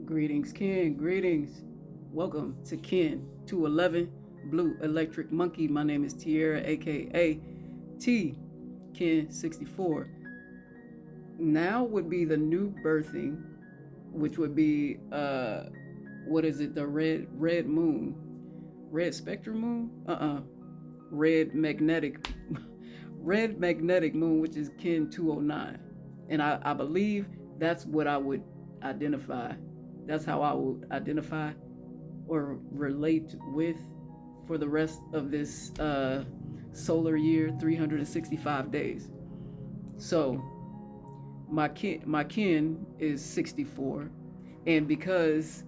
Greetings, Ken. Greetings. Welcome to Ken 211 Blue Electric Monkey. My name is Tierra, aka T Ken 64. Now would be the new birthing, which would be what is it? The red moon, red spectrum moon? Red magnetic, red magnetic moon, which is Ken 209, and I believe that's what I would identify. That's how I would identify or relate with for the rest of this solar year, 365 days. So my kin is 64, and because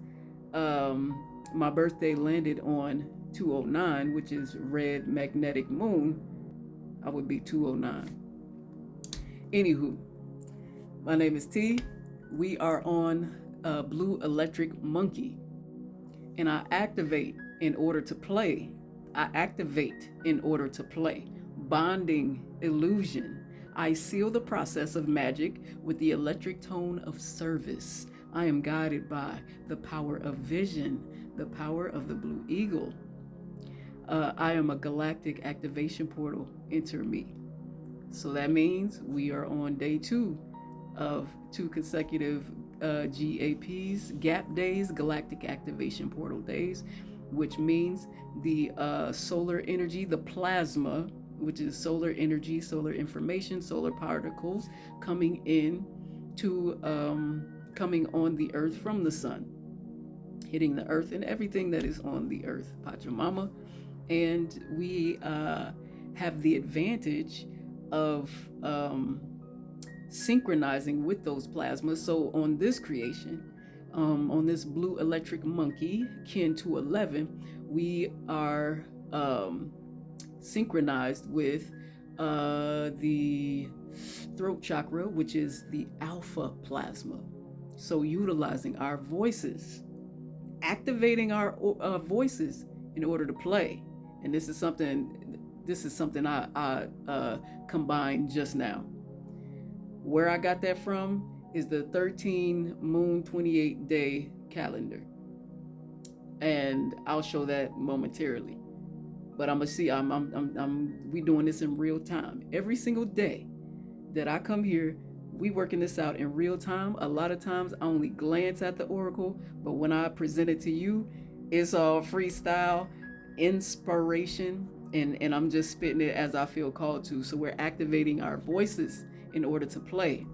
my birthday landed on 209, which is red magnetic moon, I would be 209. Anywho, my name is T. We are on Blue Electric Monkey, and I activate in order to play. I activate in order to play. Bonding illusion. I seal the process of magic with the electric tone of service. I am guided by the power of vision, the power of the blue eagle. I am a galactic activation portal. Enter me. So that means we are on day 2 of 2 consecutive GAPs, gap days, galactic activation portal days, which means the solar energy, the plasma, which is solar energy, solar information, solar particles coming in to coming on the earth from the sun, hitting the earth and everything that is on the earth, Pachamama. And we have the advantage of synchronizing with those plasmas. So on this creation, on this blue electric monkey, kin to 11, we are synchronized with the throat chakra, which is the alpha plasma. So utilizing our voices, activating our voices in order to play. And this is something I combined just now. Where I got that from is the 13 moon 28 day calendar, and I'll show that momentarily. But I'm gonna see. We doing this in real time. Every single day that I come here, we working this out in real time. A lot of times I only glance at the oracle, but when I present it to you, it's all freestyle, inspiration, and I'm just spitting it as I feel called to. So we're activating our voices in order to play,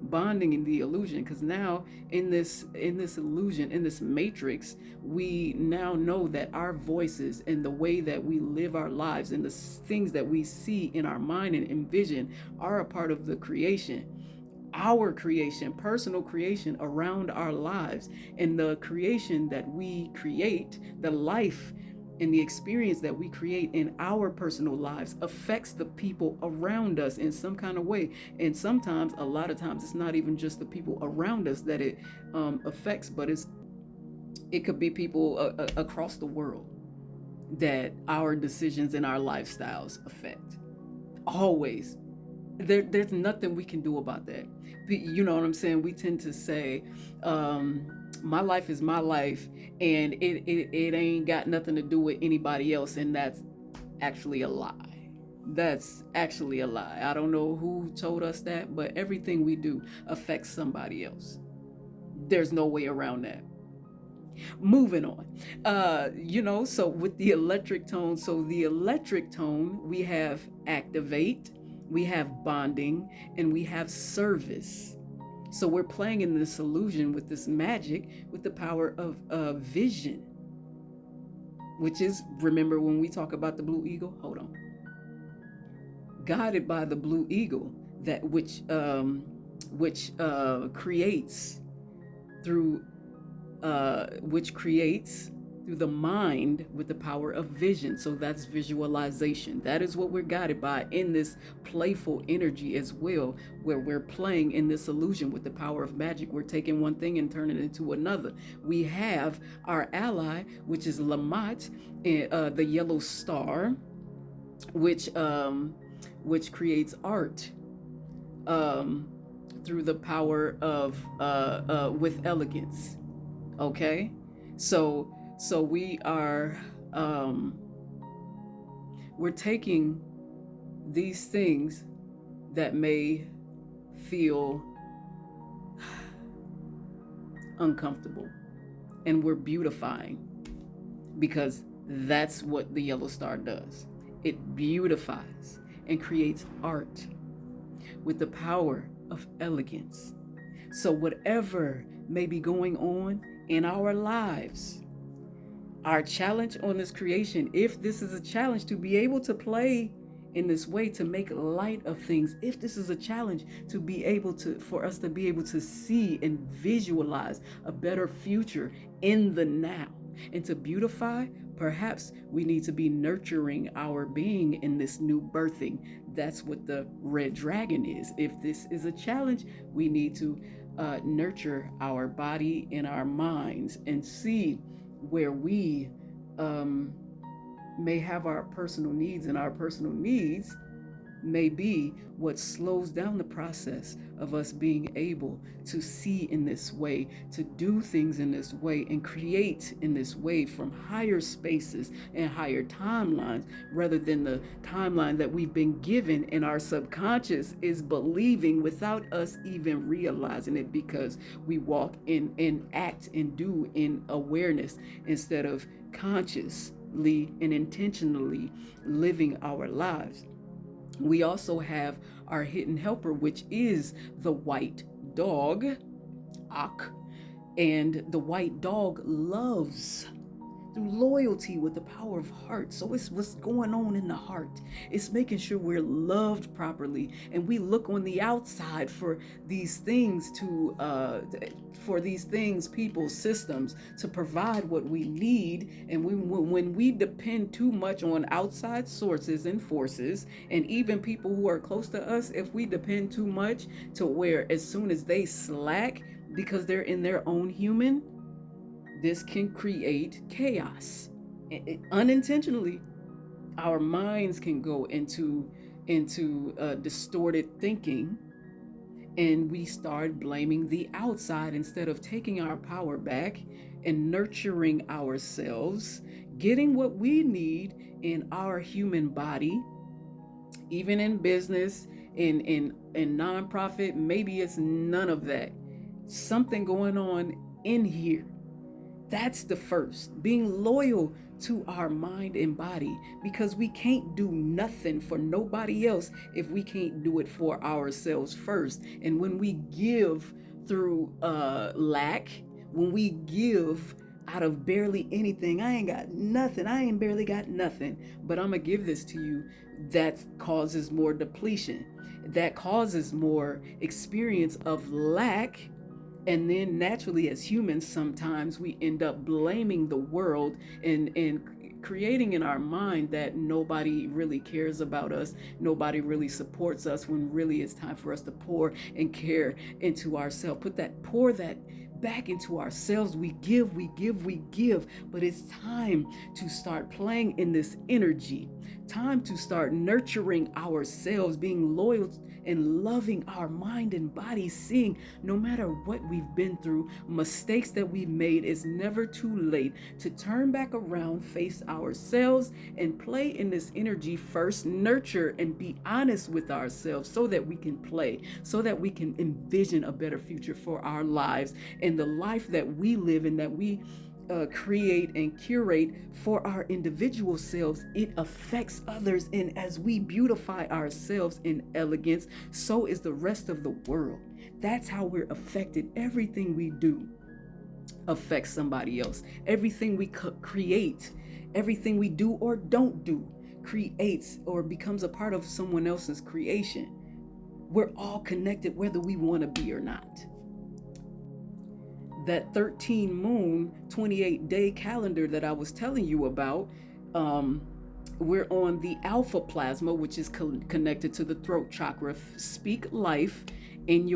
bonding in the illusion, because now in this illusion, in this matrix, we now know that our voices and the way that we live our lives and the things that we see in our mind and envision are a part of the creation, our creation, personal creation around our lives. And the creation that we create, the life and the experience that we create in our personal lives affects the people around us in some kind of way. And sometimes, a lot of times, it's not even just the people around us that it affects, but it could be people across the world that our decisions and our lifestyles affect. Always. There's nothing we can do about that. You know what I'm saying? We tend to say, my life is my life, and it ain't got nothing to do with anybody else, and that's actually a lie. That's actually a lie. I don't know who told us that, but everything we do affects somebody else. There's no way around that. Moving on. So with the electric tone, we have activate, we have bonding, and we have service. So we're playing in this illusion with this magic, with the power of vision, which is, remember when we talk about the blue eagle? Hold on. Guided by the blue eagle, that which creates through the mind with the power of vision. So that's visualization. That is what we're guided by in this playful energy as well, where we're playing in this illusion with the power of magic. We're taking one thing and turning it into another. We have our ally, which is Lamat, the yellow star, which creates art through the power of with elegance. Okay, so um, we're taking these things that may feel uncomfortable, and we're beautifying, because that's what the yellow star does. It beautifies and creates art with the power of elegance. So, whatever may be going on in our lives, our challenge on this creation, if this is a challenge to be able to play in this way, to make light of things, if this is a challenge to be able to, for us to be able to see and visualize a better future in the now and to beautify, perhaps we need to be nurturing our being in this new birthing. That's what the red dragon is. If this is a challenge, we need to nurture our body and our minds and see where we um, may have our personal needs, and our personal needs may be what slows down the process of us being able to see in this way, to do things in this way, and create in this way from higher spaces and higher timelines, rather than the timeline that we've been given and our subconscious is believing without us even realizing it, because we walk in and act and do in awareness instead of consciously and intentionally living our lives. We also have our hidden helper, which is the white dog, Ak. And the white dog loves through loyalty with the power of heart. So it's what's going on in the heart. It's making sure we're loved properly, and we look on the outside for these things people, systems to provide what we need. And when we depend too much on outside sources and forces, and even people who are close to us, if we depend too much to where as soon as they slack because they're in their own human, this can create chaos. Unintentionally, our minds can go into distorted thinking, and we start blaming the outside instead of taking our power back and nurturing ourselves, getting what we need in our human body, even in business, in nonprofit. Maybe it's none of that. Something going on in here. That's the first. Being loyal to our mind and body, because we can't do nothing for nobody else if we can't do it for ourselves first. And when we give through lack, when we give out of barely anything, I ain't got nothing, I ain't barely got nothing, but I'm gonna give this to you, that causes more depletion, that causes more experience of lack. And then naturally, as humans, sometimes we end up blaming the world and creating in our mind that nobody really cares about us, nobody really supports us, when really it's time for us to pour and care into ourselves. Pour that back into ourselves. We give, we give, we give. But it's time to start playing in this energy, time to start nurturing ourselves, being loyal and loving our mind and body, seeing no matter what we've been through, mistakes that we've made, it's never too late to turn back around, face ourselves, and play in this energy first, nurture and be honest with ourselves, so that we can play, so that we can envision a better future for our lives and the life that we live in, that we create and curate for our individual selves. It affects others, and as we beautify ourselves in elegance, so is the rest of the world. That's how we're affected. Everything we do affects somebody else. Everything we create, everything we do or don't do, creates or becomes a part of someone else's creation. We're all connected, whether we want to be or not. That 13 moon 28-day calendar that I was telling you about, we're on the alpha plasma, which is connected to the throat chakra. Speak life in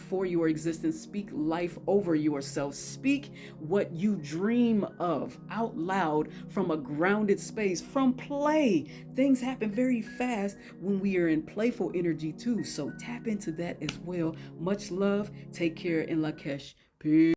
for your existence. Speak life over yourself. Speak what you dream of out loud from a grounded space, from play. Things happen very fast when we are in playful energy too, so tap into that as well. Much love. Take care, in Lakesh. Peace.